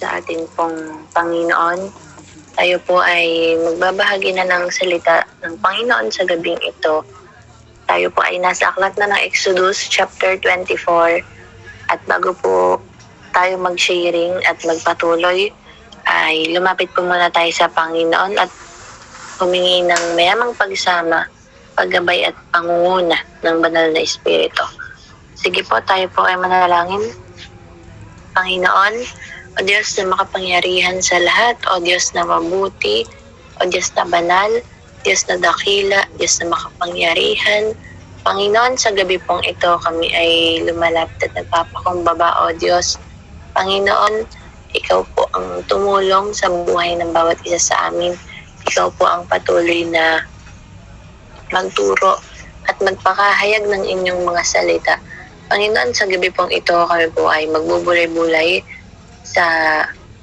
sa ating pong Panginoon. Tayo po ay magbabahagi na ng salita ng Panginoon sa gabing ito. Tayo po ay nasa aklat na ng Exodus chapter 24 at bago po tayo mag-sharing at magpatuloy ay lumapit po muna tayo sa Panginoon at humingi ng mayamang pagsama, paggabay at pangunguna ng banal na Espiritu. Sige po, tayo po ay manalangin. Panginoon, o Diyos na makapangyarihan sa lahat, o Diyos na mabuti, o Diyos na banal, Diyos na dakila, Diyos na makapangyarihan. Panginoon, sa gabi pong ito kami ay lumalapit at nagpapakumbaba, o Diyos. Panginoon, Ikaw po ang tumulong sa buhay ng bawat isa sa amin. Ikaw po ang patuloy na magturo at magpakahayag ng inyong mga salita. Panginoon, sa gabi pong ito kami po ay magbubulay-bulay sa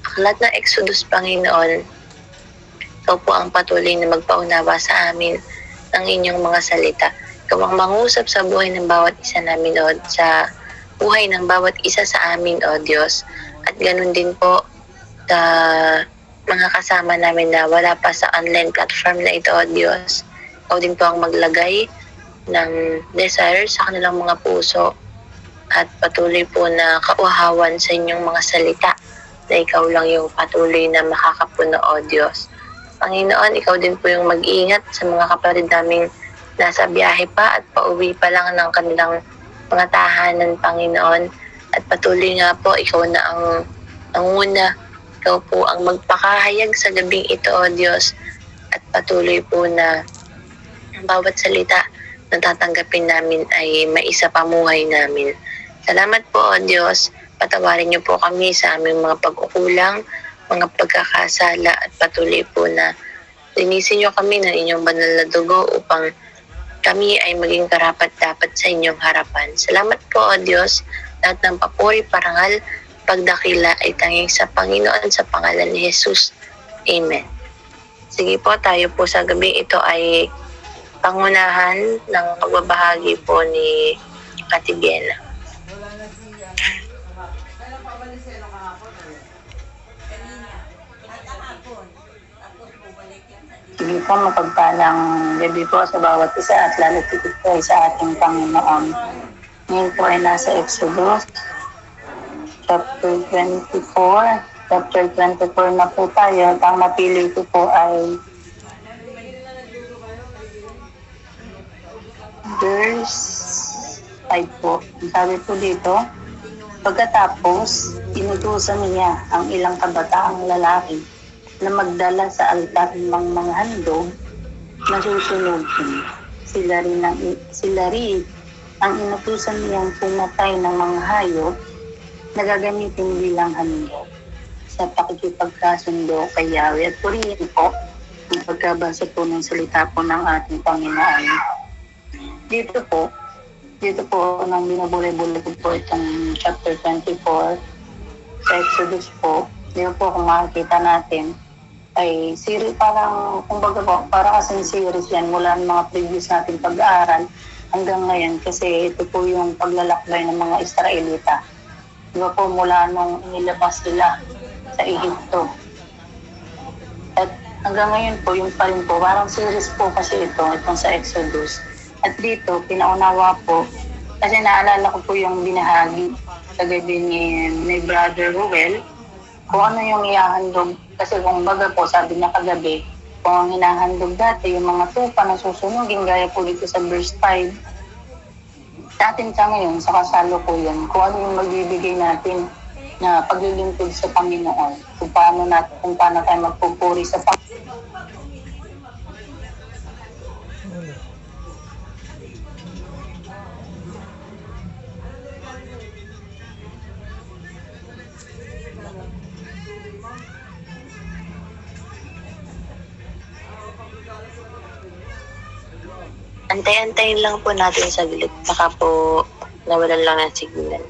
aklat ng Exodus, Panginoon. Ikaw po ang patuloy na magpaunawa sa amin ng inyong mga salita. Ikaw ang mangusap sa buhay ng bawat isa namin, O, sa buhay ng bawat isa sa amin, O Diyos. At ganun din po sa mga kasama namin na wala pa sa online platform na ito, O Diyos. Ikaw din po ang maglagay ng desire sa kanilang mga puso at patuloy po na kauhawan sa inyong mga salita na ikaw lang yung patuloy na makakapuno, O Diyos. Panginoon, ikaw din po yung mag-iingat sa mga kapatid naming nasa biyahe pa at pauwi pa lang ng kanilang mga tahanan, Panginoon. At patuloy nga po, ikaw na ang nanguna. Ikaw po ang magpakahayag sa gabing ito, O Diyos. At patuloy po na ang bawat salita na tatanggapin namin ay maisapamuhay namin. Salamat po, O Diyos. Patawarin niyo po kami sa aming mga pag-ukulang, mga pagkakasala at patuloy po na linisin niyo kami ng inyong banal na dugo upang kami ay maging karapat-dapat sa inyong harapan. Salamat po, O Diyos. Lahat ng papuri, parangal, pagdakila ay tanging sa Panginoon sa pangalan ni Jesus. Amen. Sige po, tayo po sa gabi ito ay pangunahan ng pagbabahagi po ni Ate Biena. Sige po, mapagpalang gabi po sa bawat isa at lalo tigit po sa ating Panginoon. Ngayon po ay nasa Exodus, chapter 24. Chapter 24 na po tayo. At ang napili ko po ay verse 5 po. Sabi po dito, pagkatapos, inutusan niya ang ilang kabataang lalaki na magdala sa altar ng mga handog na susunugin. Sila rin ang inutusan niyang pumatay ng mga hayop na gagamitin bilang handog sa pakikipagkasundo kay Yahweh. At purihin po ang pagkabasa po ng salita po ng ating Panginoon. Dito po nang binabulay-bulay ko po itong chapter 24 sa Exodus po. Dito po kung makikita natin ay parang, kumbaga po, parang kasing series yan mula ng mga previous nating pag-aaral hanggang ngayon kasi ito po yung paglalakbay ng mga Israelita. Diba po mula nung inilabas sila sa Egypto. At hanggang ngayon po, yung pa rin po, parang series po kasi itong sa Exodus. At dito, pinaunawa po, kasi naalala ko po yung binahagi sa gabi ni Brother Ruel, kung ano yung ihahandog. Kasi kung baga po, sabi niya kagabi, kung ang hinahandog dati, yung mga tupa na susunugin, gaya po dito sa verse 5, sa atin sa ngayon, sa kasalukuyan, kung ano yung magbibigay natin na paglilingkod sa Panginoon, kung paano tayo magpupuri sa Panginoon. Antay-antayin lang po natin saglit. Baka po nawalan lang ng signal.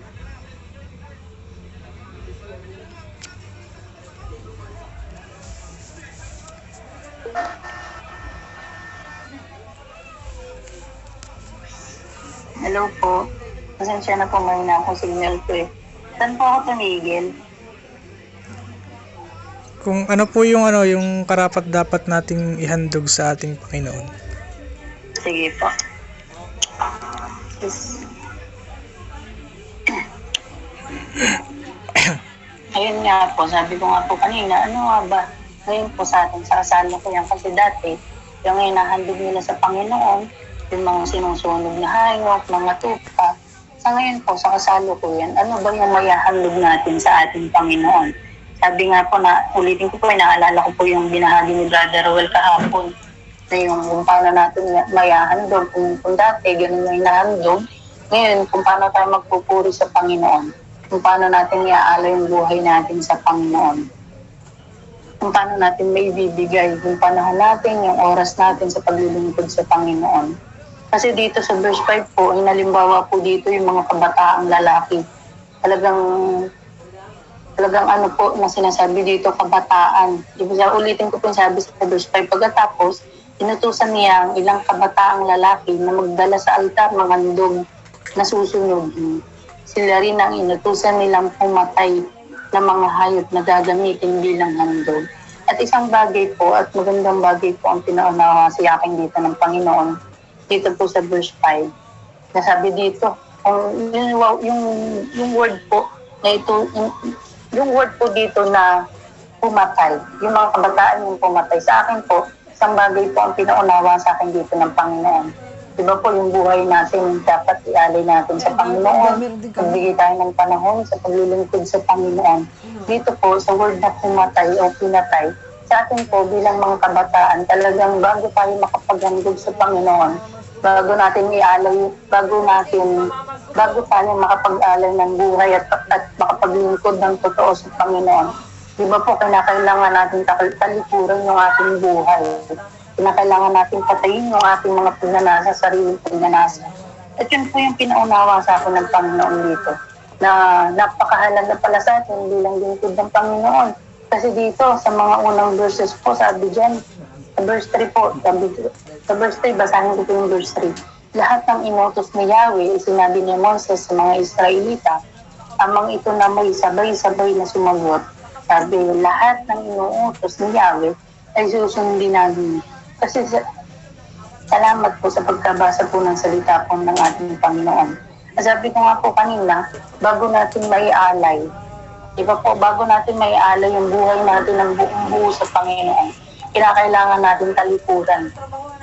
Hello po. Pasensya na po, may na akong signal po eh. Saan po ako tumigil? Kung ano po yung yung karapat dapat nating ihandog sa ating Panginoon. Sige po. Yes. Ayun nga po, sabi ko nga po kanina, ano nga ba, ngayon po sa atin, sa kasalukuyan kasi dati, yung hinahandog nila sa Panginoon, yung mga sinusunog na hayop, mga tupa, sa ngayon po, sa kasalukuyan, ano ba yung mayahandog natin sa ating Panginoon? Sabi nga po na, ulitin ko po, naalala ko po yung binahagi ni Brother Rowell kahapon, na yung kung paano natin mayahandog, kung dati, ganun yung hinahandog, ngayon, kung paano tayo magpupuri sa Panginoon, kung paano natin iaalay yung buhay natin sa Panginoon. Kung paano natin may bibigay yung panahon natin, yung oras natin sa paglilingkod sa Panginoon. Kasi dito sa verse 5 po, inalimbawa po dito yung mga kabataang lalaki. Talagang ano po na sinasabi dito, kabataan. Diba, ulitin ko po yung sabi sa verse 5. Pagkatapos, inutusan niya ang ilang kabataang lalaki na magdala sa altar ng handog na susunod. Sila rin ang inutusan nilang pumatay ng mga hayop na gagamitin bilang handog. At isang bagay po, at magandang bagay po ang pinaunawa sa akin dito ng Panginoon, dito po sa verse 5, nasabi dito, yung word po na ito, yung word po dito na pumatay, yung mga kabataan yung pumatay. Sa akin po, isang bagay po ang pinaunawa sa akin dito ng Panginoon. Diba po yung buhay natin dapat ialay natin sa Panginoon. Magbigay tayo ng panahon sa paglilingkod sa Panginoon. Dito po sa word na pumatay o pinatay, sa atin po bilang mga kabataan, talagang bago tayo makapaghandog sa Panginoon, bago tayo makapag-alay ng buhay at makapaglingkod ng totoo sa Panginoon. Diba po kinakailangan natin talikuran yung ating buhay. Kinakailangan natin patayin yung ating mga pagnanasa, sariling pagnanasa. At yun po yung pinaunawa sa akin ng Panginoon dito, na napakahalaga pala sa atin bilang lingkod ng Panginoon. Kasi dito, sa mga unang verses po, sabi dyan, sa verse 3 po, sa verse 3, basahin ko po yung verse 3. Lahat ng inutos ni Yahweh, sinabi ni Moses sa mga Israelita, amang ito na may sabay-sabay na sumagot. Sabi, lahat ng inuutos ni Yahweh ay susundin namin. Kasi salamat po sa pagkabasa po ng salita po ng ating Panginoon. Sabi ko nga po kanina, bago natin maialay, diba po, bago natin maialay yung buhay natin ng buong buo sa Panginoon, kinakailangan natin talikuran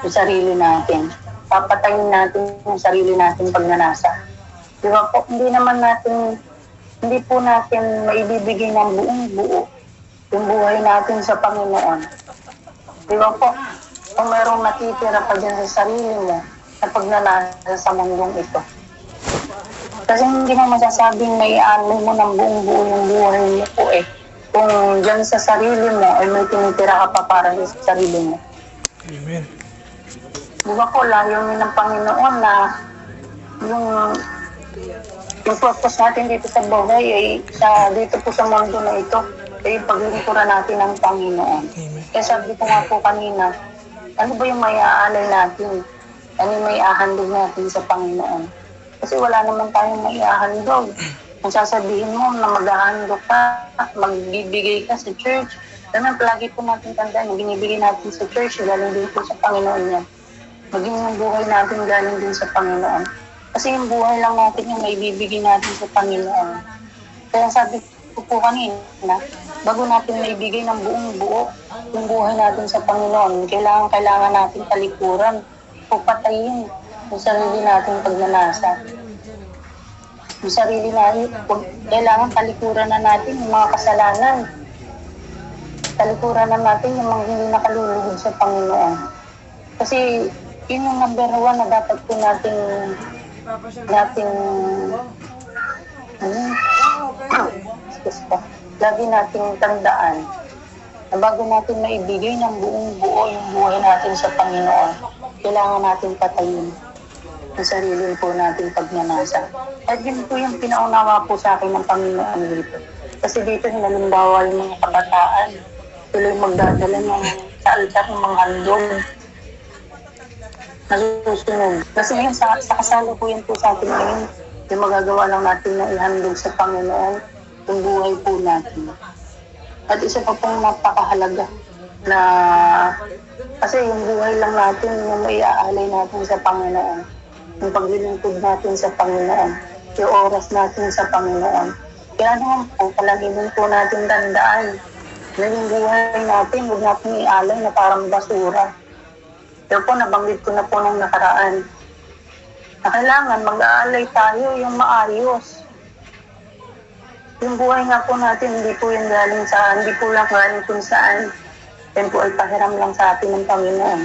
yung sarili natin. Papatayin natin yung sarili natin pagnanasa. Diba po, hindi po natin maibibigay ng buong buo yung buhay natin sa Panginoon. Diba po, kung mayroong natitira pa dyan sa sarili mo na pagnanasa sa mundong ito. Kasi hindi mo masasabing may alay mo ng buong buo yung buhay mo po eh. Kung dyan sa sarili mo ay may tinitira ka pa para sa sarili mo. Amen. Diba po, layunin ng Panginoon na yung purpose natin dito sa buhay ay dito po sa mundo na ito ay paglingkuran natin ng Panginoon. Amen. Kaya sabi ko nga po kanina, ano ba yung may aalay natin? Ano yung may ahandog natin sa Panginoon? Kasi wala naman tayong may ahandog. Kung sasabihin mo na maghahandog ka, magbibigay ka sa church, naman palagi po natin tandaan, yung binibigay natin sa church, galing din po sa Panginoon yan. Maging yung buhay natin galing din sa Panginoon. Kasi yung buhay lang natin yung may bibigay natin sa Panginoon. Kaya sabi ko po kanina, bago natin maibigay ng buong buo yung buhay natin sa Panginoon, kailangan natin talikuran o patayin yung sarili natin pagnanasa. Yung sarili natin, kailangan talikuran na natin yung mga kasalanan. Talikuran na natin yung mga hindi nakalulugod sa Panginoon. Kasi yun yung number 1 na dapat po nating lagi nating tandaan na bago natin maibigay ng buong buo yung buhay natin sa Panginoon, kailangan natin patayin ang sarili po natin pagnanasa. At yun po yung pinaunawa po sa akin ng Panginoon dito. Kasi dito halimbawa yung mga kabataan, tuloy magdadala sa altar ng mga handog na susunod. Kasi ngayon sa kasalukuyan po sa atin ngayon, yung magagawa lang natin na ihandog sa Panginoon yung buhay po natin. At isa pa pong napakahalaga na kasi yung buhay lang natin yung maiaalay natin sa Panginoon. Yung paglilingkod natin sa Panginoon. Yung oras natin sa Panginoon. Kaya naman po, palaginin po natin tandaan na yung buhay natin, huwag natin ialay na parang basura. Kaya po, nabanggit ko na po nung nakaraan na kailangan mag-aalay tayo yung maayos. Yung buhay nga po natin, hindi po yan galing saan, hindi po lang galing kung saan. Yan po ay pahiram lang sa atin ng Panginoon.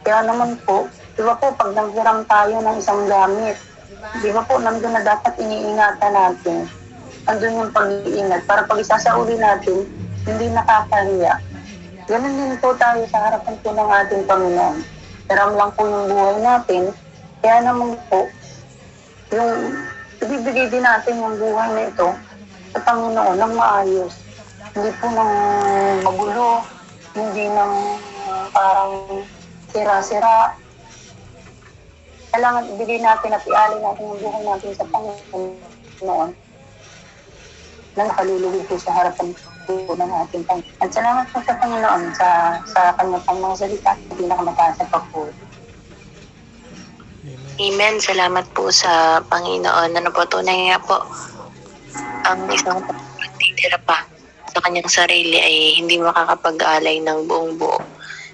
Kaya naman po, di ba po, pag nanghiram tayo ng isang gamit, di ba po, nandun na dapat iniingatan natin. Nandun yung pag-iingat para pag isasauli natin, hindi nakakahiya. Ganun din po tayo sa harapan po ng ating Panginoon. Hiram lang po yung buhay natin, kaya naman po, yung ibibigay din natin yung buhay na ito sa Panginoon ng maayos. Hindi po ng magulo, hindi ng parang sira-sira. Kailangan ibigay natin at ialay natin yung buhay natin sa Panginoon na nakalulugod po sa harapan po ng ating Panginoon. At salamat po sa Panginoon sa kanyang pang mga salita. Pinakamataas na pagpuri. Amen. Salamat po sa Panginoon. Ano po, tunay nga po, ang isang nagtitira pa sa kanyang sarili ay hindi makakapag-alay ng buong buo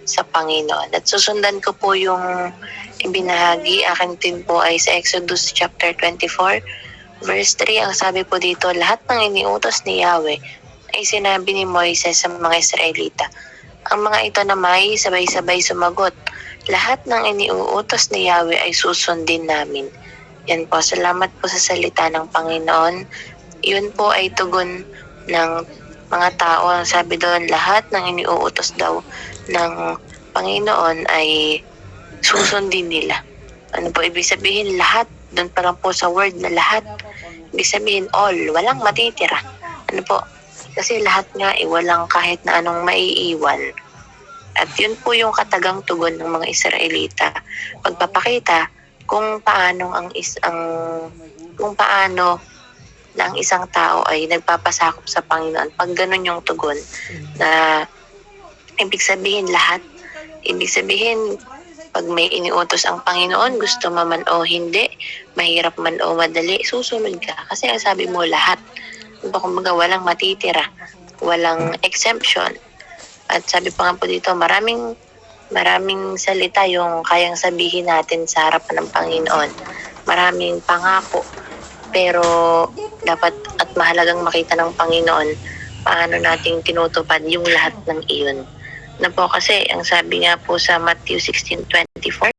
sa Panginoon. At susundan ko po yung ibinahagi. Akin din po ay sa Exodus chapter 24, verse 3. Ang sabi po dito, lahat ng iniutos ni Yahweh ay sinabi ni Moises sa mga Israelita. Ang mga ito na may sabay-sabay sumagot, lahat ng iniuutos ni Yahweh ay susundin namin. Yan po, salamat po sa salita ng Panginoon. Yun po ay tugon ng mga tao. Ang sabi doon, lahat ng iniuutos daw ng Panginoon ay susundin nila. Ano po ibig sabihin? Lahat. Doon pa lang po sa word na lahat. Ibig sabihin all. Walang matitira. Ano po? Kasi lahat nga walang kahit na anong maiiwan. At yun po yung katagang tugon ng mga Israelita. Pagpapakita kung paano kung paano na ang isang tao ay nagpapasakop sa Panginoon. Pag ganun yung tugon na ibig sabihin lahat, ibig sabihin pag may iniutos ang Panginoon, gusto man o hindi, mahirap man o madali, susunod ka. Kasi ang sabi mo lahat. Kumbaga walang matitira, walang exemption. At sabi pa nga po dito, maraming salita yung kayang sabihin natin sa harapan ng Panginoon. Maraming pangako. Pero dapat at mahalagang makita ng Panginoon paano nating tinutupad yung lahat ng iyon. Na po kasi, ang sabi nga po sa Matthew 16:24,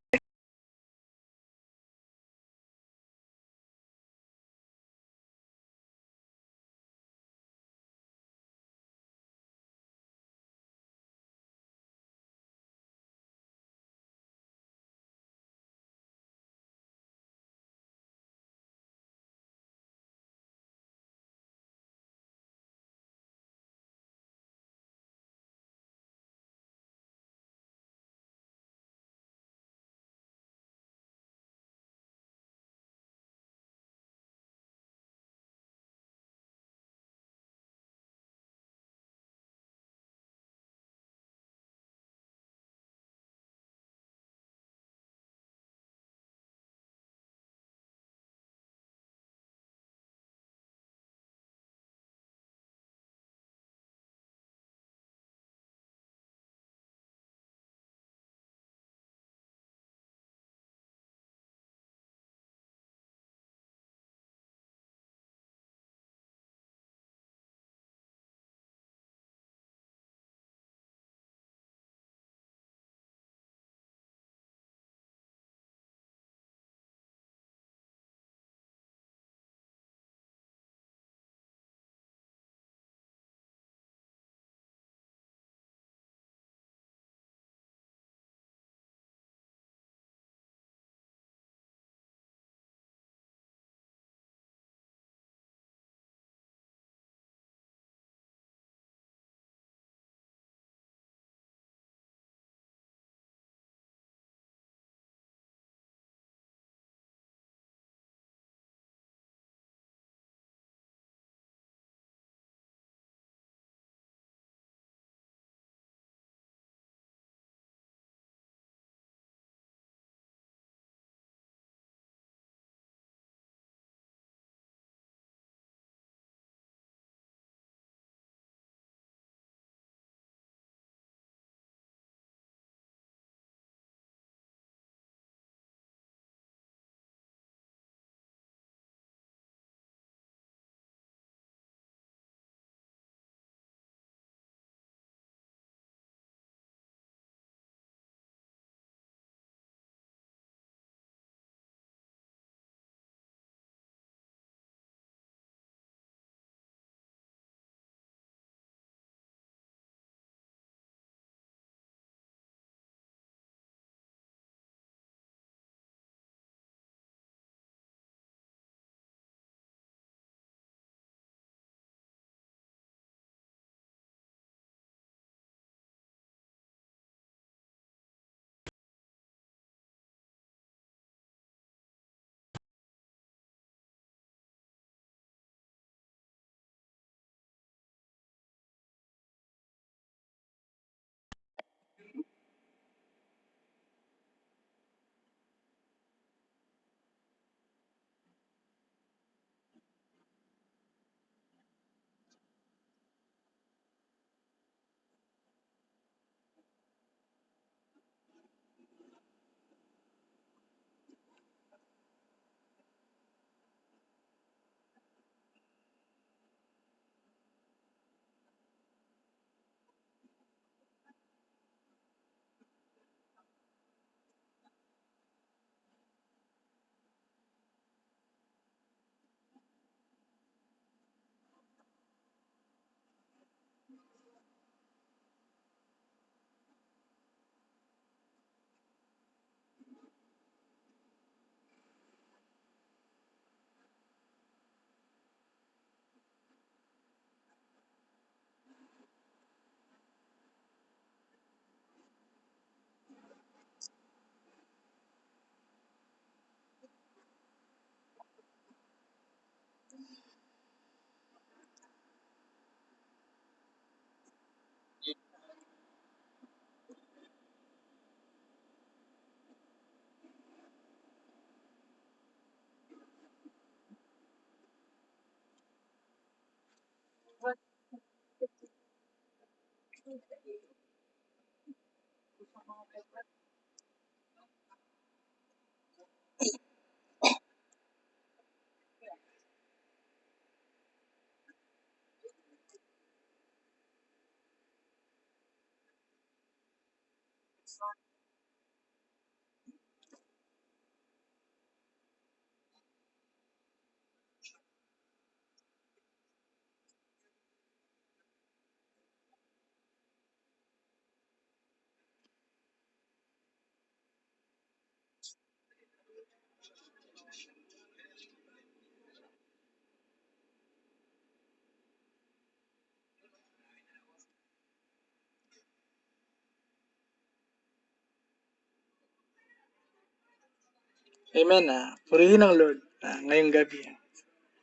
Amen. Purihin ng Lord ngayong gabi.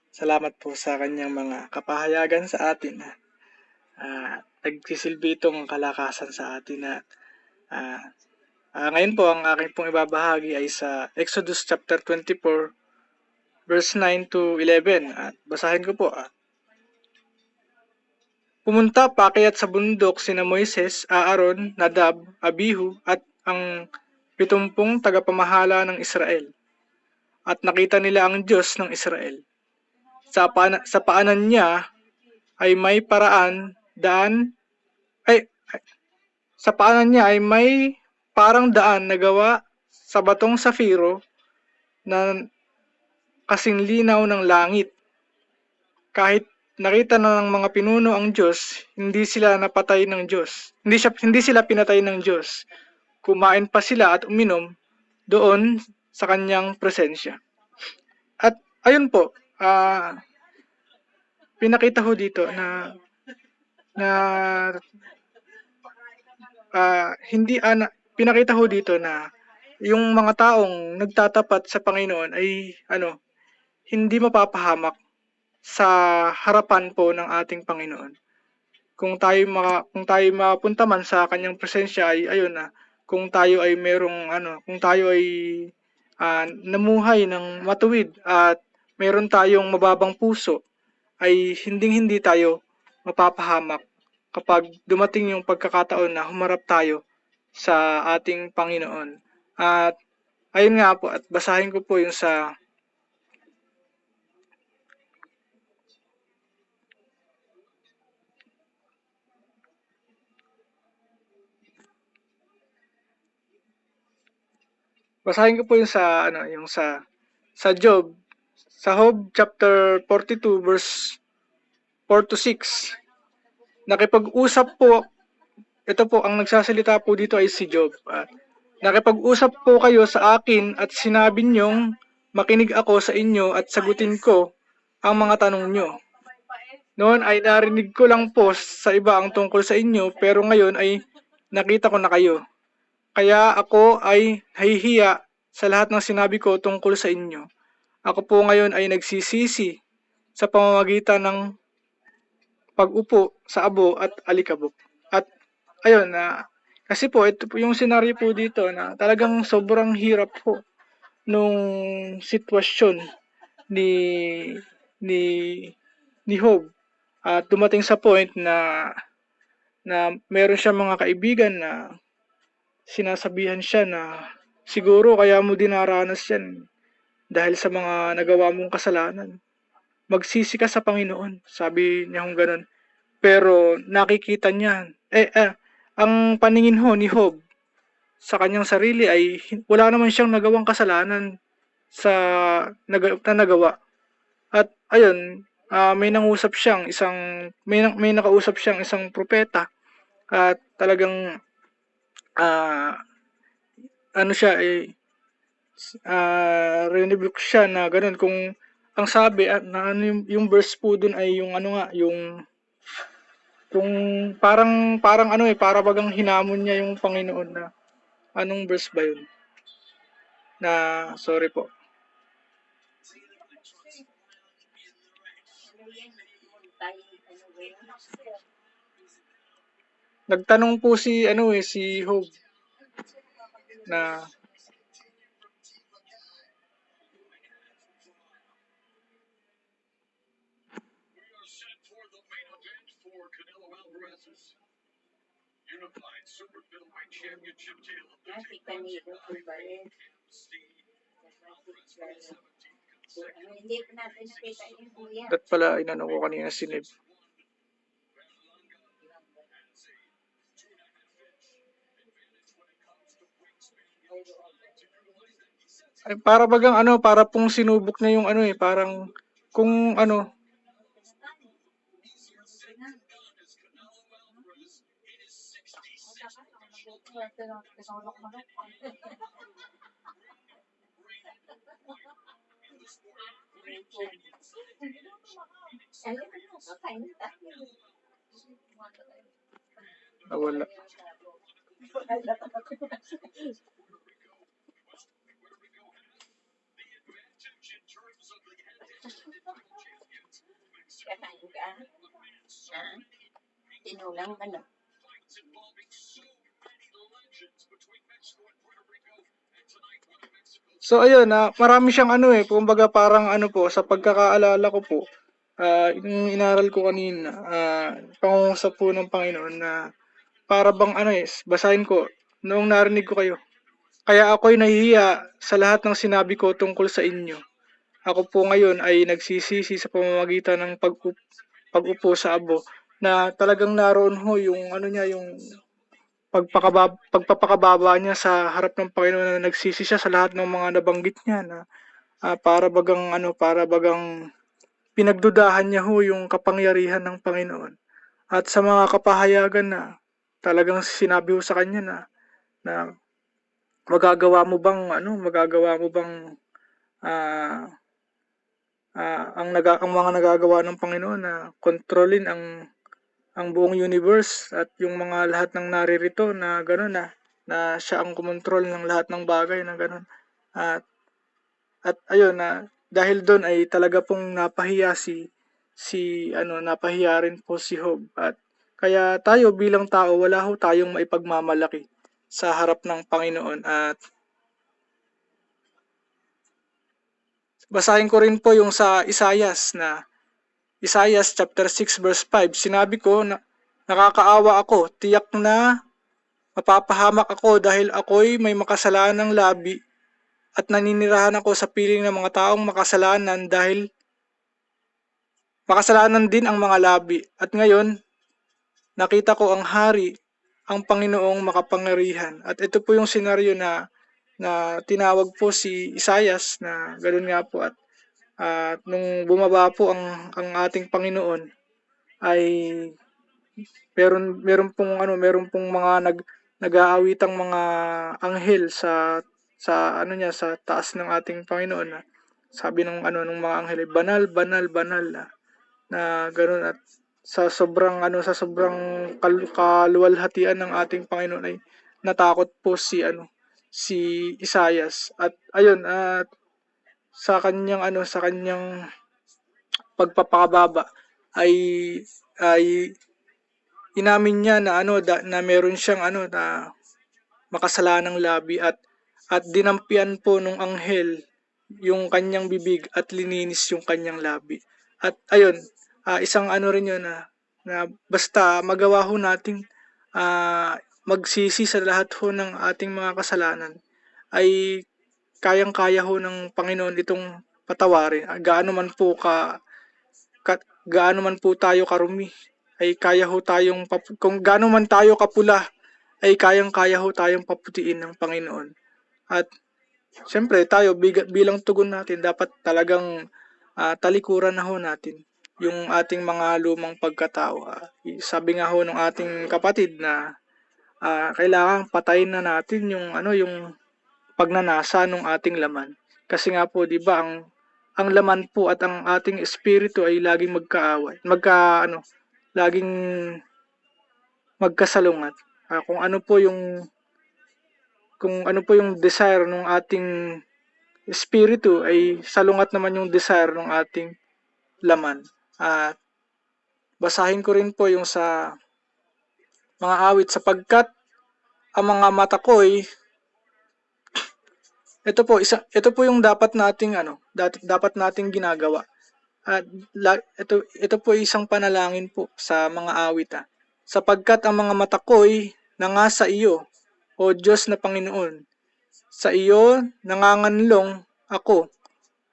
Salamat po sa kanyang mga kapahayagan sa atin. Nagsisilbi itong kalakasan sa atin na ngayon po ang aking pong ibabahagi ay sa Exodus chapter 24 verse 9 to 11 at basahin ko po. Pumunta paakyat sa bundok sina Moises, Aaron, Nadab, Abihu at ang 70 tagapamahala ng Israel. At nakita nila ang Diyos ng Israel. Sa paanan niya ay may sa paanan niya ay may parang daan na gawa sa batong safiro na kasing linaw ng langit. Kahit nakita na ng mga pinuno ang Diyos, hindi sila napatay ng Diyos. Hindi sila pinatay ng Diyos. Kumain pa sila at uminom doon sa kanyang presensya. At ayun po, pinakita ho dito na pinakita ho dito na yung mga taong nagtatapat sa Panginoon ay hindi mapapahamak sa harapan po ng ating Panginoon. Kung tayo mapunta man sa kanyang presensya ay ayun kung tayo ay kung tayo ay namuhay ng matuwid at meron tayong mababang puso ay hindi tayo mapapahamak kapag dumating yung pagkakataon na humarap tayo sa ating Panginoon. At ayun nga po, at basahin ko po yung sa Job, sa Job chapter 42 verse 4 to 6. Nakipag-usap po, ito po ang nagsasalita po dito ay si Job. Nakipag-usap po kayo sa akin at sinabi niyong makinig ako sa inyo at sagutin ko ang mga tanong niyo. Noon ay narinig ko lang po sa iba ang tungkol sa inyo pero ngayon ay nakita ko na kayo. Kaya ako ay nahihiya sa lahat ng sinabi ko tungkol sa inyo. Ako po ngayon ay nagsisisi sa pamamagitan ng pag-upo sa abo at alikabok. At ayun kasi po ito po yung senaryo po dito na talagang sobrang hirap po nung sitwasyon ni Job. At dumating sa point na meron siya mga kaibigan na sinasabihan siya na siguro kaya mo dinaranas yan dahil sa mga nagawa mong kasalanan. Magsisi ka sa Panginoon, sabi niya kung ganun. Pero nakikita niya, ang paningin ho ni Job sa kanyang sarili ay wala naman siyang nagawang kasalanan na nagawa. At ayun, may nakausap siyang isang propeta at talagang rinibuke siya na ganun kung ang sabi na yung verse po dun ay yung kung parang para bagang hinamon niya yung Panginoon na anong verse ba yun na sorry po. Nagtanong po si Job na Si Camilo Culbales. Hindi pa natin nakita yung kuya. That pala, inano ko kanina si Neb. Ay, para bagang ano, para pong sinubok na yung ano parang kung ano, nawala. Kakain ka? Ha? Tinulang ka na. So ayun, marami siyang ano kumbaga parang ano po, sa pagkakaalala ko po, yung inaral ko kanina, pangungusap po ng Panginoon na para bang ano basahin ko, noong narinig ko kayo. Kaya ako'y nahihiya sa lahat ng sinabi ko tungkol sa inyo. Ako po ngayon ay nagsisisi sa pamamagitan ng pag-upo sa abo na talagang naroon ho yung ano niya, yung pagpapakababa niya sa harap ng Panginoon na nagsisi siya sa lahat ng mga nabanggit niya na para bagang pinagdudahan niya ho yung kapangyarihan ng Panginoon. At sa mga kapahayagan na talagang sinabi ho sa kanya na magagawa mo bang ang mga nagagawa ng Panginoon na kontrolin ang buong universe at yung mga lahat ng naririto na gano'n na siya ang kumontrol ng lahat ng bagay na gano'n. At ayun na dahil doon ay talaga pong napahiya napahiya rin po si Job. At kaya tayo bilang tao wala ho tayong maipagmamalaki sa harap ng Panginoon. At basahin ko rin po yung sa Isaias chapter 6 verse 5. Sinabi ko na nakakaawa ako, tiyak na mapapahamak ako dahil ako'y may makasalanang labi at naninirahan ako sa piling ng mga taong makasalanan dahil makasalanan din ang mga labi. At ngayon, nakita ko ang hari, ang Panginoong makapangyarihan. At ito po yung senaryo na tinawag po si Isaias na ganoon nga po. At nung bumaba po ang ating Panginoon ay meron pong mga nag-aawitang mga anghel sa sa taas ng ating Panginoon na sabi ng mga anghel banal banal banal na ganoon. At sa sobrang kaluwalhatian ng ating Panginoon ay natakot po si Isaias. At ayun, at sa kanyang pagpapakababa ay inamin niya na meron siyang na makasalanang labi at dinampian po nung anghel yung kanyang bibig at lininis yung kanyang labi. At ayun, isang rin yun na basta magawa ho nating magsisi sa lahat ho ng ating mga kasalanan ay kayang-kaya ho ng Panginoon itong patawarin. Gaano man po tayo karumi ay kaya ho tayong kung gaano man tayo kapula ay kayang-kaya ho tayong paputiin ng Panginoon. At siyempre tayo bilang tugon natin dapat talagang talikuran na ho natin yung ating mga lumang pagkatao. Sabi nga ho ng ating kapatid na kailangan patayin na natin yung yung pagnanasa ng ating laman. Kasi nga po 'di ba ang laman po at ang ating espiritu ay laging magkaaway. Laging magkasalungat. Kung ano po yung desire ng ating espiritu ay salungat naman yung desire ng ating laman. At basahin ko rin po yung sa mga awit, sapagkat ang mga mata ko'y ito po yung dapat nating ginagawa. At ito po isang panalangin po sa mga awit. Sapagkat ang mga mata ko'y na nga sa iyo, O Diyos na Panginoon. Sa iyo nanganganlong ako.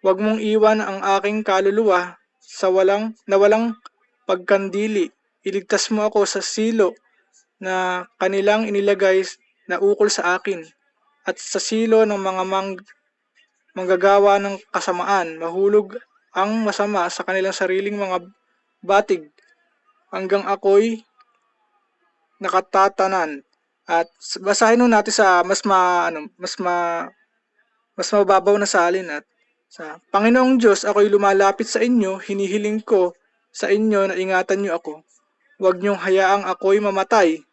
Huwag mong iwan ang aking kaluluwa sa walang pagkandili. Iligtas mo ako sa silo na kanilang inilagay na ukol sa akin, at sa silo ng mga manggagawa ng kasamaan. Mahulog ang masama sa kanilang sariling mga batig hanggang ako'y nakatatanan. At basahin nun natin sa mas mababaw na salin. At sa Panginoong Diyos, ako'y lumalapit sa inyo, hinihiling ko sa inyo na ingatan niyo ako. Huwag niyong hayaang ako'y mamatay.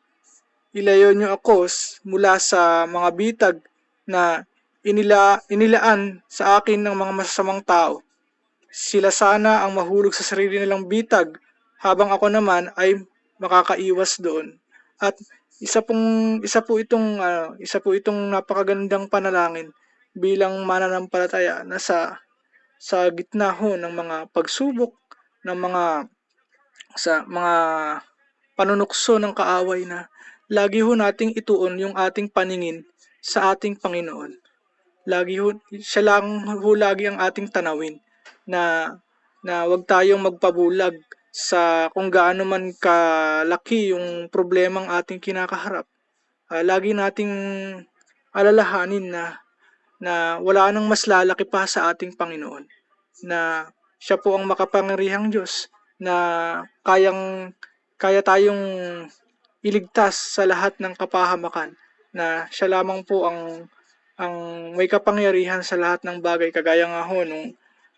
Ilayo niyo ako mula sa mga bitag na inilaan sa akin ng mga masasamang tao. Sila sana ang mahulog sa sarili nilang bitag, habang ako naman ay makakaiwas doon. At isa po itong napakagandang panalangin bilang mananampalataya na sa gitna ho ng mga pagsubok, ng mga panunukso ng kaaway, na lagi ho nating ituon yung ating paningin sa ating Panginoon. Siya lang ho lagi ang ating tanawin, na wag tayong magpabulag sa kung gaano man kalaki yung problemang ating kinakaharap. Lagi nating alalahanin na wala nang mas lalaki pa sa ating Panginoon, na siya po ang makapangyarihang Diyos, na kaya tayong iligtas sa lahat ng kapahamakan, na siya lamang po ang may kapangyarihan sa lahat ng bagay. Kagaya nga ho nung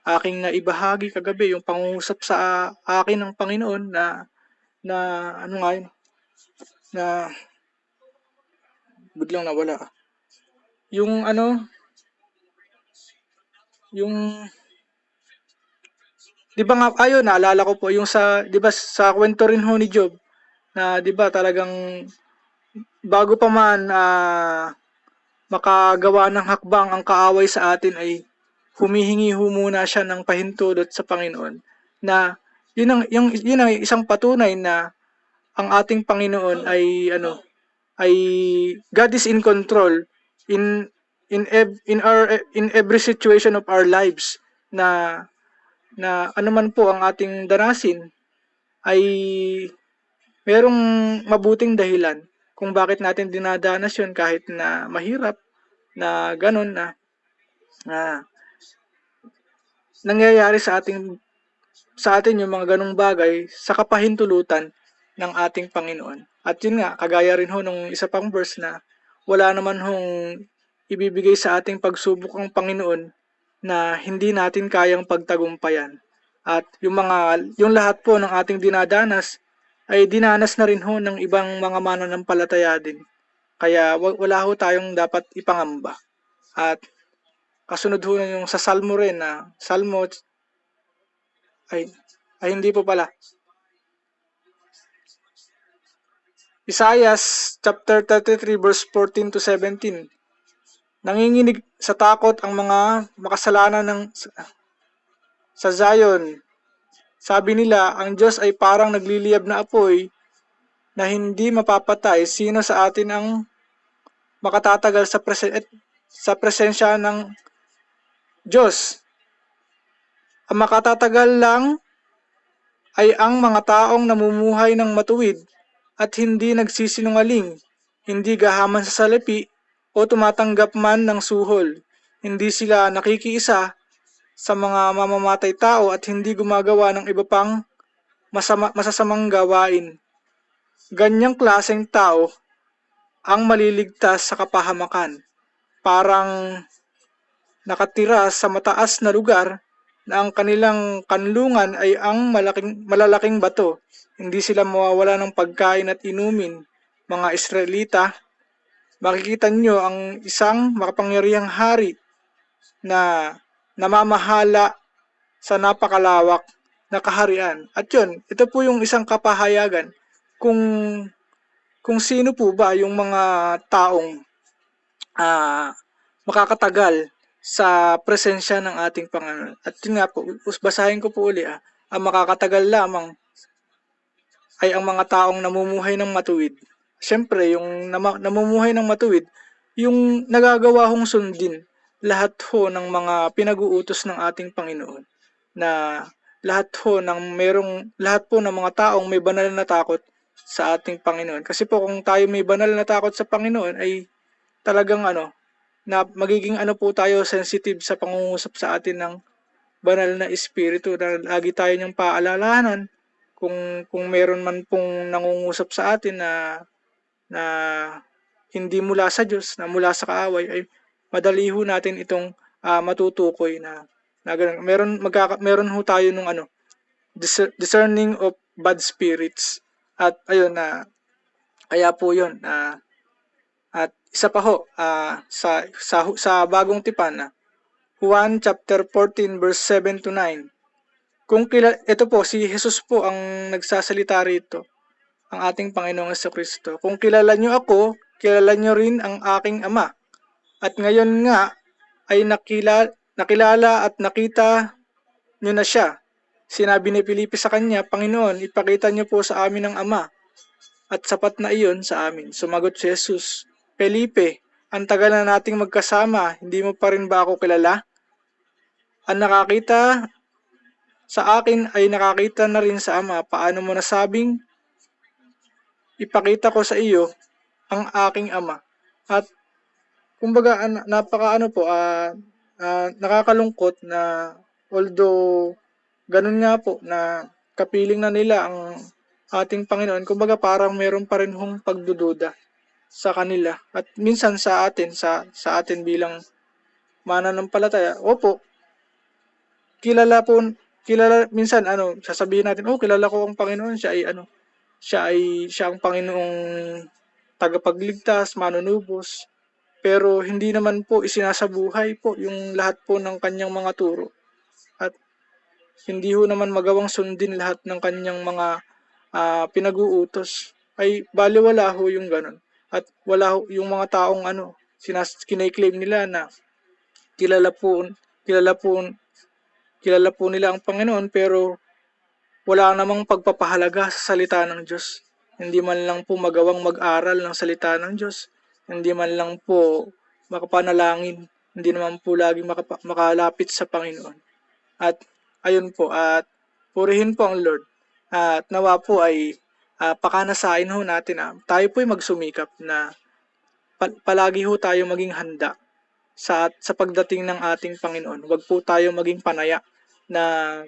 aking naibahagi kagabi, yung pangungusap sa akin ng Panginoon na biglang nawala. Yung di ba nga, naalala ko po yung di ba sa kwento rin ho ni Job, na di ba talagang bago pa man makagawa ng hakbang ang kaaway sa atin, ay humihingi ho muna siya ng pahintulot sa Panginoon, na yun ang isang patunay na ang ating Panginoon ay God is in control in every situation of our lives, na anuman po ang ating danasin, ay merong mabuting dahilan kung bakit natin dinadanas yun, kahit na mahirap, na ganun, na nangyayari sa atin yung mga ganung bagay sa kapahintulutan ng ating Panginoon. At yun nga, kagaya rin ho nung isa pang verse, na wala naman hong ibibigay sa ating pagsubok ang Panginoon na hindi natin kayang pagtagumpayan. At yung lahat po ng ating dinadanas ay dinanas na rin ho ng ibang mga mananampalataya din. Kaya wala ho tayong dapat ipangamba. At kasunod ho yung sa Salmo rin, na Salmo ay hindi po pala. Isaiah chapter 33 verse 14 to 17. Nanginginig sa takot ang mga makasalanan sa Zion. Sabi nila, ang Diyos ay parang nagliliyab na apoy na hindi mapapatay. Sino sa atin ang makatatagal sa presensya ng Diyos? Ang makatatagal lang ay ang mga taong namumuhay ng matuwid at hindi nagsisinungaling, hindi gahaman sa salapi o tumatanggap man ng suhol. Hindi sila nakikiisa sa mga mamamatay tao at hindi gumagawa ng iba pang masasamang gawain. Ganyang klaseng tao ang maliligtas sa kapahamakan. Parang nakatira sa mataas na lugar, na ang kanilang kanlungan ay ang malalaking bato. Hindi sila mawawala ng pagkain at inumin. Mga Israelita, makikita nyo ang isang makapangyarihang hari na namamahala sa napakalawak na kaharian. At yun, ito po yung isang kapahayagan kung sino po ba yung mga taong makakatagal sa presensya ng ating Panginoon. At yun nga po, basahin ko po uli, ang makakatagal lamang ay ang mga taong namumuhay ng matuwid Siyempre, yung namumuhay ng matuwid, yung nagagawa hong sundin lahat ho ng mga pinag-uutos ng ating Panginoon, na lahat po ng mga taong may banal na takot sa ating Panginoon. Kasi po kung tayo may banal na takot sa Panginoon ay talagang na magiging po tayo sensitive sa pangungusap sa atin ng banal na espiritu, na lagi tayo niyang paalalahanan kung meron man pong nangungusap sa atin na hindi mula sa Diyos, na mula sa kaaway, ay madali ho natin itong matutukoy na ganun. Meron ho tayo nung discerning of bad spirits. At ayun na kaya po 'yon. At isa pa ho, sa bagong tipan na Juan chapter 14 verse 7 to 9. Ito po si Jesus po ang nagsasalita rito, ang ating Panginoong Kristo. Kung kilala niyo ako, kilala niyo rin ang aking Ama. At ngayon nga ay nakilala at nakita niyo na siya. Sinabi ni Felipe sa kanya, Panginoon, ipakita niyo po sa amin ang Ama, at sapat na iyon sa amin. Sumagot si Jesus, Felipe, ang tagal na nating magkasama, hindi mo pa rin ba ako kilala? Ang nakakita sa akin ay nakakita na rin sa Ama. Paano mo nasabing ipakita ko sa iyo ang aking Ama? At kumbaga nakakalungkot na although ganun nga po na kapiling na nila ang ating Panginoon, kumbaga parang meron pa rin hong pagdududa sa kanila. At minsan sa atin bilang mananampalataya, opo, kilala po minsan sasabihin natin, oh, kilala ko ang Panginoon, siya ang Panginoong tagapagligtas, manunubos. Pero hindi naman po isinasabuhay po yung lahat po ng kanyang mga turo. At hindi ho naman magawang sundin lahat ng kanyang mga pinag-uutos. Ay baliwala ho yung ganun. At wala ho yung mga taong kine-claim nila na kilala po kilala po kilala po nila ang Panginoon, pero wala namang pagpapahalaga sa salita ng Diyos. Hindi man lang po magawang mag-aral ng salita ng Diyos. Hindi man lang po makapanalangin. Hindi naman po lagi makalapit sa Panginoon. At ayun po, at purihin po ang Lord. At nawa po ay pakanasain ho natin tayo po ay magsumikap na palagi ho tayo maging handa sa pagdating ng ating Panginoon. Huwag po tayo maging panaya na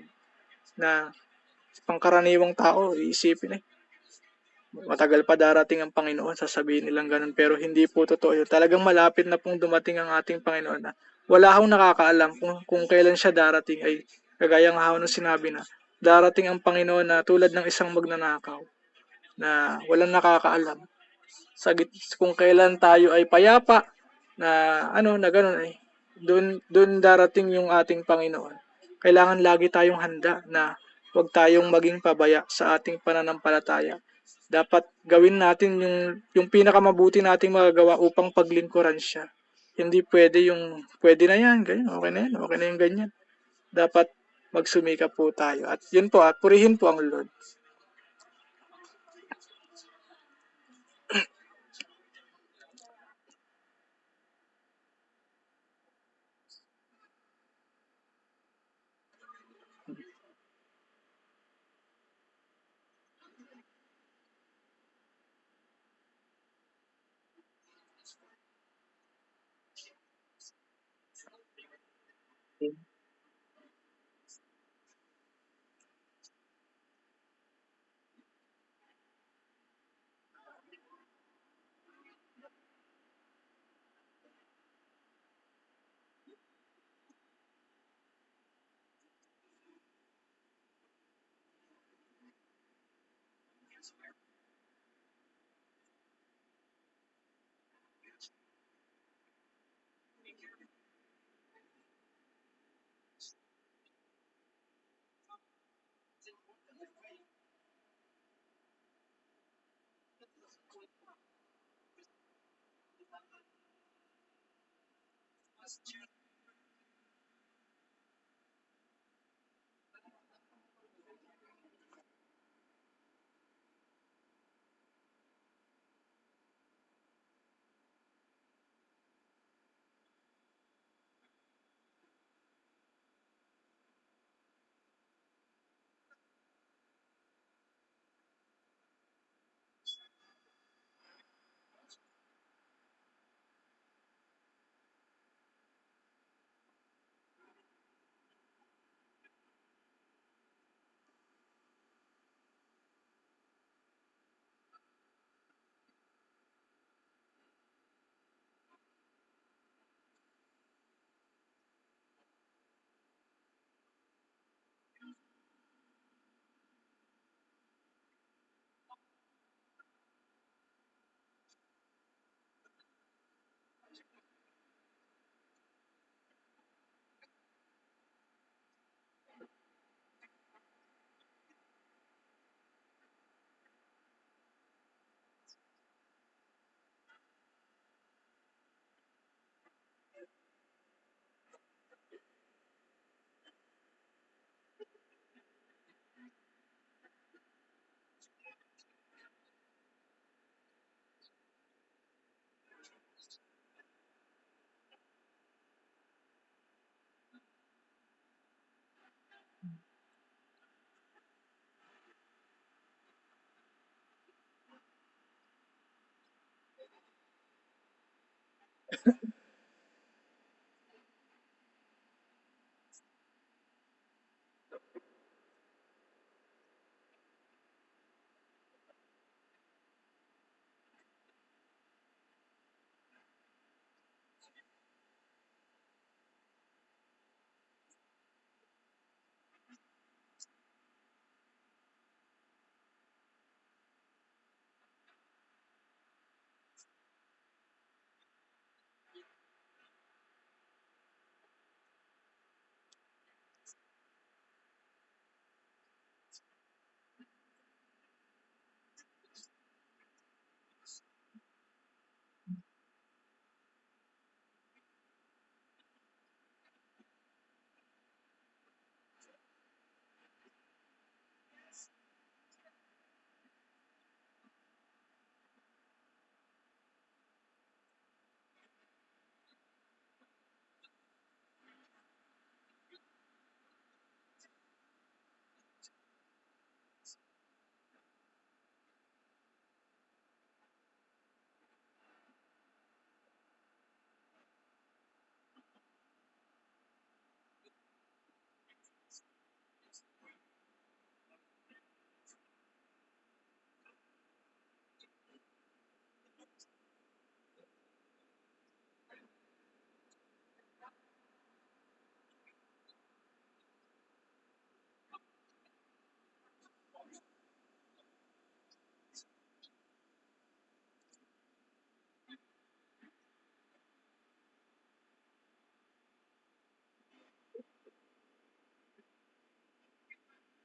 pangkaraniwang tao, iisipin matagal pa darating ang Panginoon, sasabihin nilang ganun, pero hindi po totoo yun. Talagang malapit na pong dumating ang ating Panginoon na wala akong nakakaalam kung kailan siya darating. Ay kagaya nga nung sinabi na darating ang Panginoon na tulad ng isang magnanakaw na walang nakakaalam kung kailan tayo ay payapa na ganun ay doon darating yung ating Panginoon. Kailangan lagi tayong handa na huwag tayong maging pabaya sa ating pananampalataya. Dapat gawin natin yung pinakamabuti nating magagawa upang paglingkuran siya. Hindi pwede yung pwede na yan, ganyan, okay na yan, okay na yung ganyan. Dapat magsumika po tayo. At yun po, at purihin po ang Lord.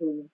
Mm.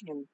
Mm.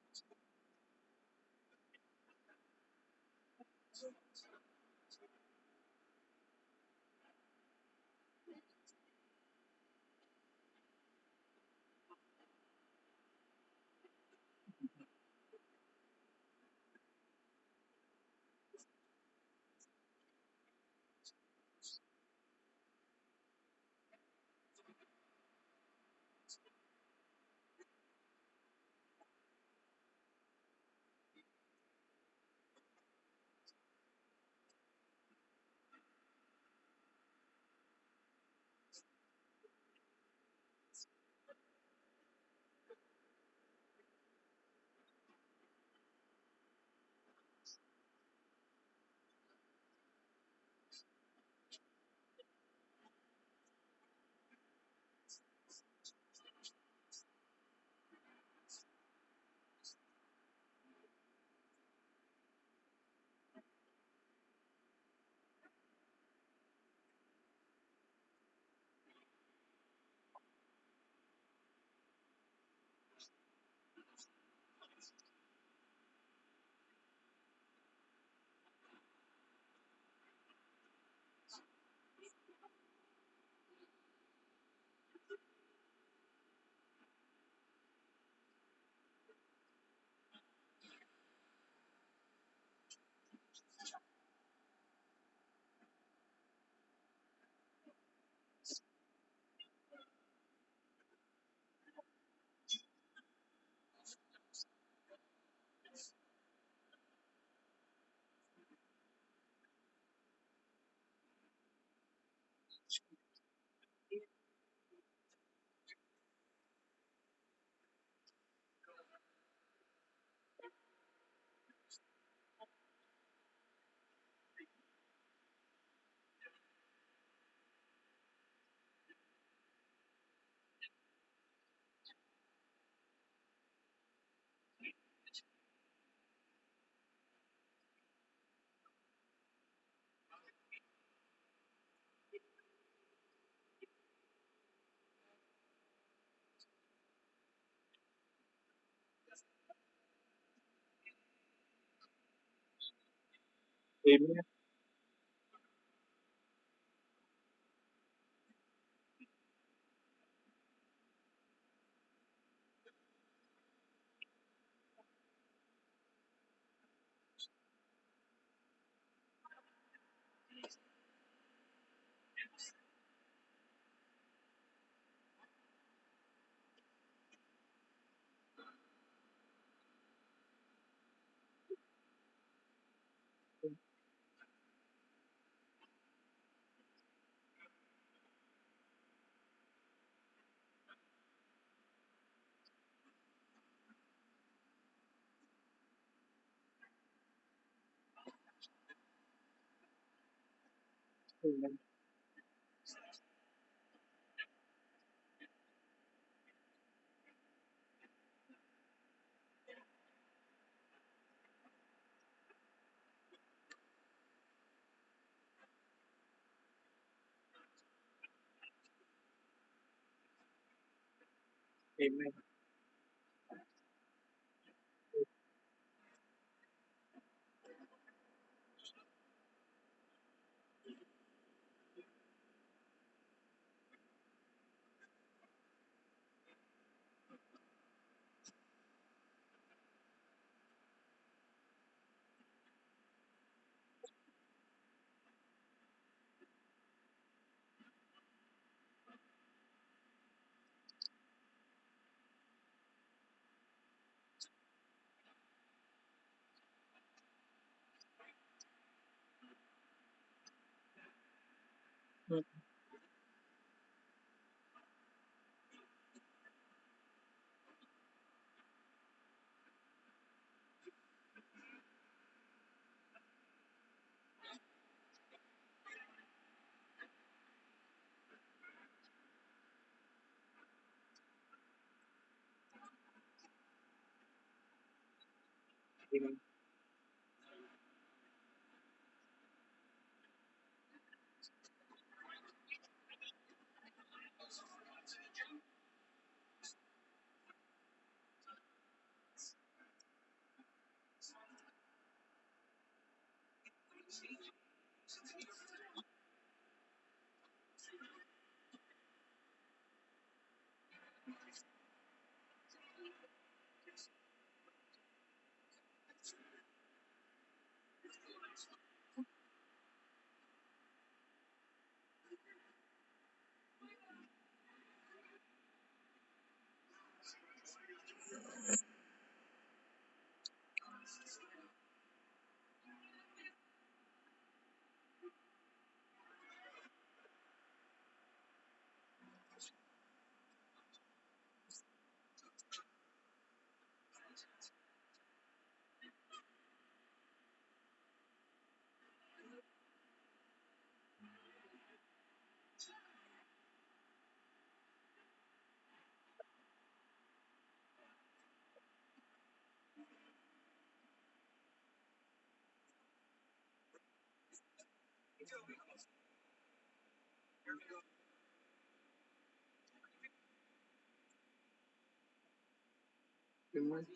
Amen. Amen. Amen. Mm. Amen. Amen.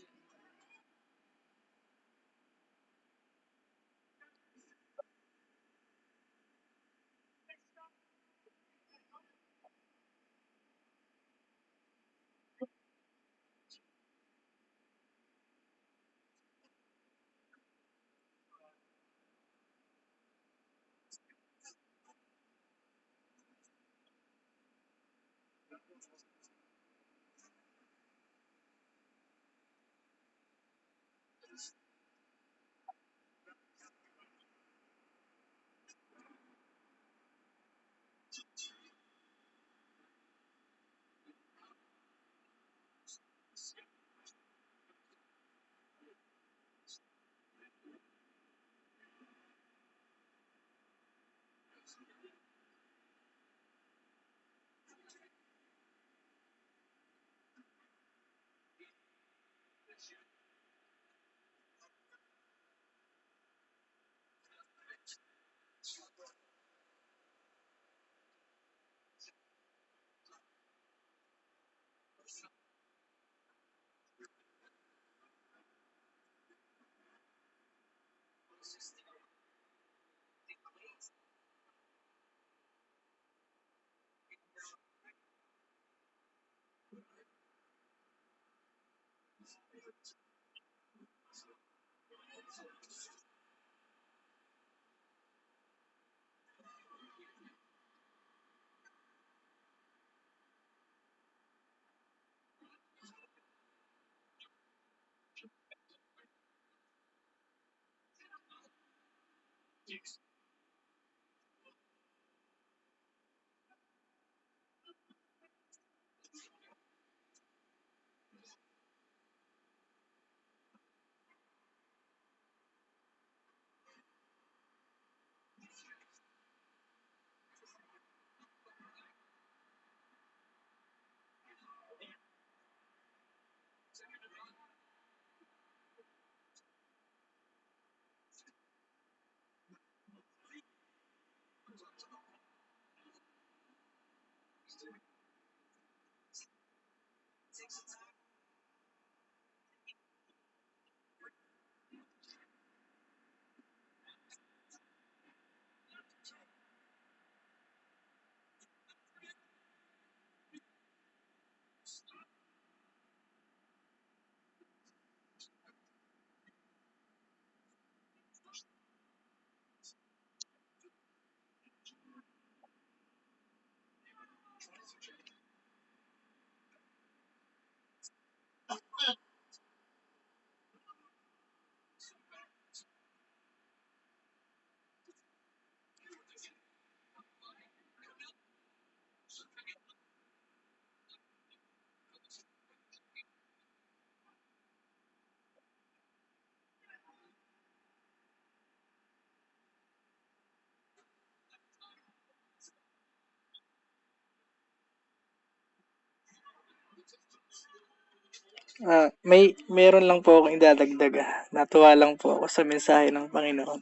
Meron lang po akong idadagdag. Natuwa lang po ako sa mensahe ng Panginoon.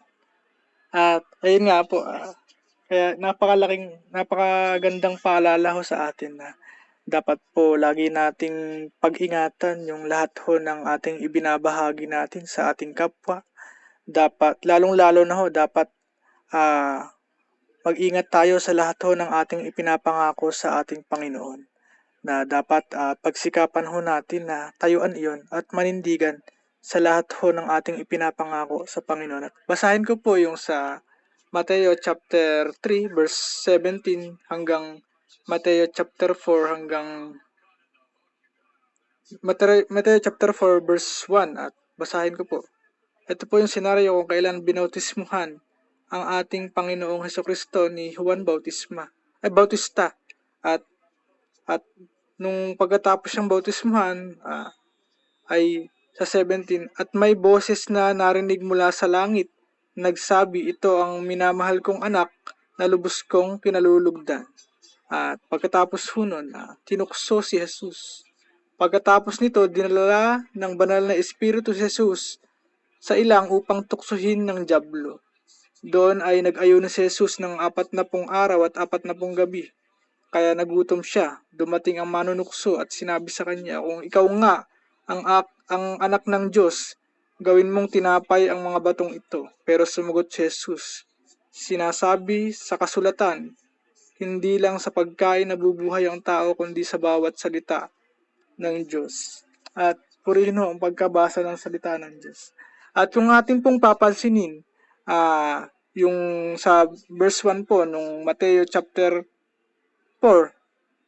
At ayun nga po, kaya napakagandang paalala ho sa atin na dapat po lagi nating pag-ingatan yung lahat ho ng ating ibinabahagi natin sa ating kapwa. Dapat, lalong-lalo na ho, dapat mag-ingat tayo sa lahat ho ng ating ipinapangako sa ating Panginoon, na dapat pagsikapan ho natin na tayuan iyon at manindigan sa lahat ho ng ating ipinapangako sa Panginoon. At basahin ko po yung sa Mateo chapter 3 verse 17 hanggang Mateo chapter 4 hanggang Mateo chapter 4 verse 1, at basahin ko po. Ito po yung senaryo kung kailan binautismuhan ang ating Panginoong Hesukristo ni Juan Bautista. At nung pagkatapos ng bautismuhan ay sa 17, at may boses na narinig mula sa langit, nagsabi, ito ang minamahal kong anak na lubos kong kinalulugdan. At pagkatapos hunon, tinukso si Jesus. Pagkatapos nito, dinala ng banal na Espiritu si Jesus sa ilang upang tuksohin ng dyablo. Doon ay nag-ayuno si Jesus ng 40 araw at 40 gabi. Kaya nagutom siya. Dumating ang manunukso at sinabi sa kanya, kung ikaw nga ang anak ng Diyos, gawin mong tinapay ang mga batong ito. Pero sumagot si Jesus, sinasabi sa kasulatan, hindi lang sa pagkain nabubuhay ang tao kundi sa bawat salita ng Diyos. At purihin ho ang pagkabasa ng salita ng Diyos. At yung ating pong papansinin, yung sa verse 1 po, nung Mateo chapter 4,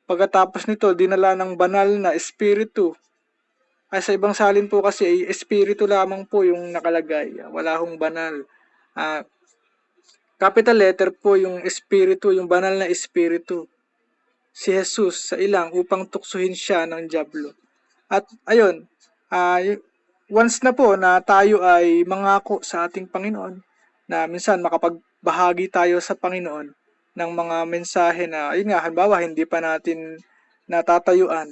pagkatapos nito, dinala ng banal na Espiritu. Ay sa ibang salin po kasi ay Espiritu lamang po yung nakalagay. Wala hong banal. Capital letter po yung Espiritu, yung banal na Espiritu. Si Jesus sa ilang upang tuksuhin siya ng dyablo. At ayun, once na po na tayo ay mangako sa ating Panginoon, na minsan makapagbahagi tayo sa Panginoon ng mga mensahe na, ayun nga, halimbawa, hindi pa natin natatayuan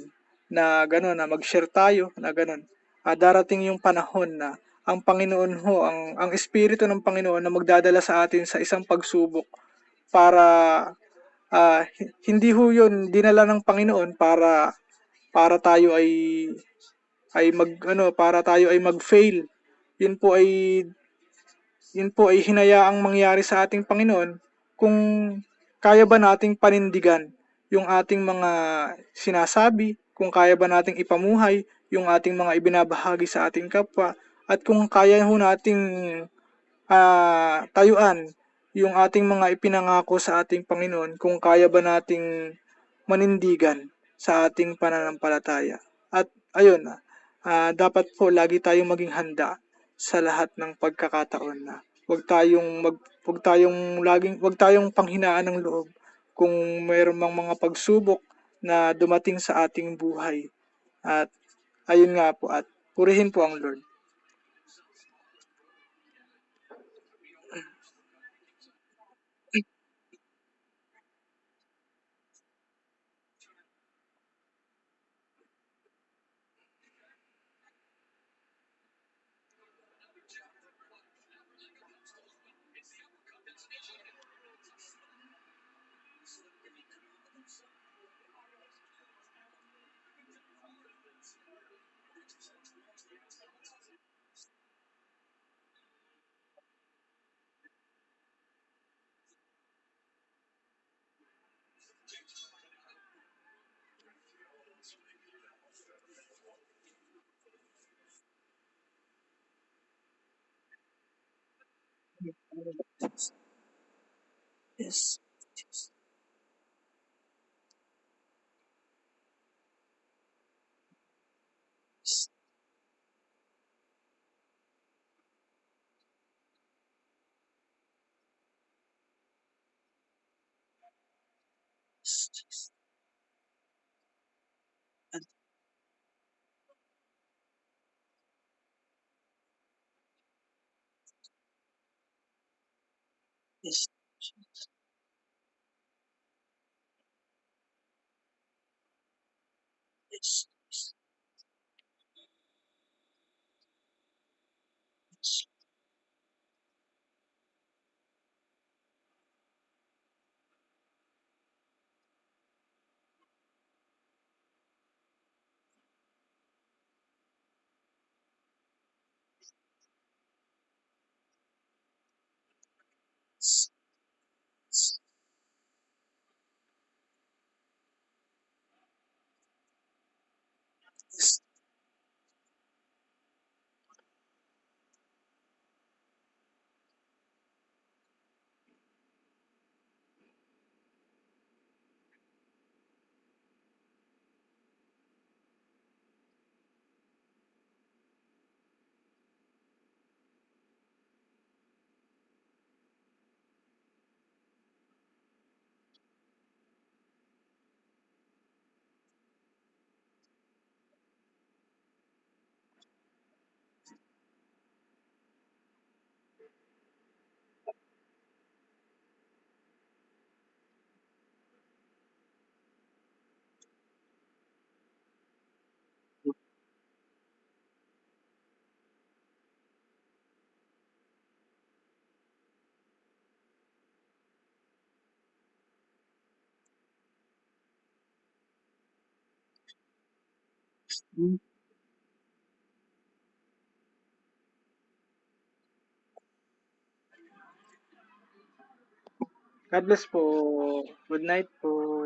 na gano'n, na mag-share tayo na gano'n. Darating yung panahon na ang Panginoon ho, ang Espiritu ng Panginoon na magdadala sa atin sa isang pagsubok para hindi ho yun dinala ng Panginoon para tayo ay mag-fail. Yun po ay hinayaang mangyari sa ating Panginoon kung kaya ba nating panindigan yung ating mga sinasabi, kung kaya ba nating ipamuhay yung ating mga ibinabahagi sa ating kapwa, at kung kaya ho nating tayuan yung ating mga ipinangako sa ating Panginoon, kung kaya ba nating manindigan sa ating pananampalataya. At ayun, dapat po lagi tayong maging handa sa lahat ng pagkakataon na wag tayong panghinaan ng loob kung mayroong mga pagsubok na dumating sa ating buhay. At ayun nga po, at purihin po ang Lord. Yes. Yes. Yes. God bless po. Good night po.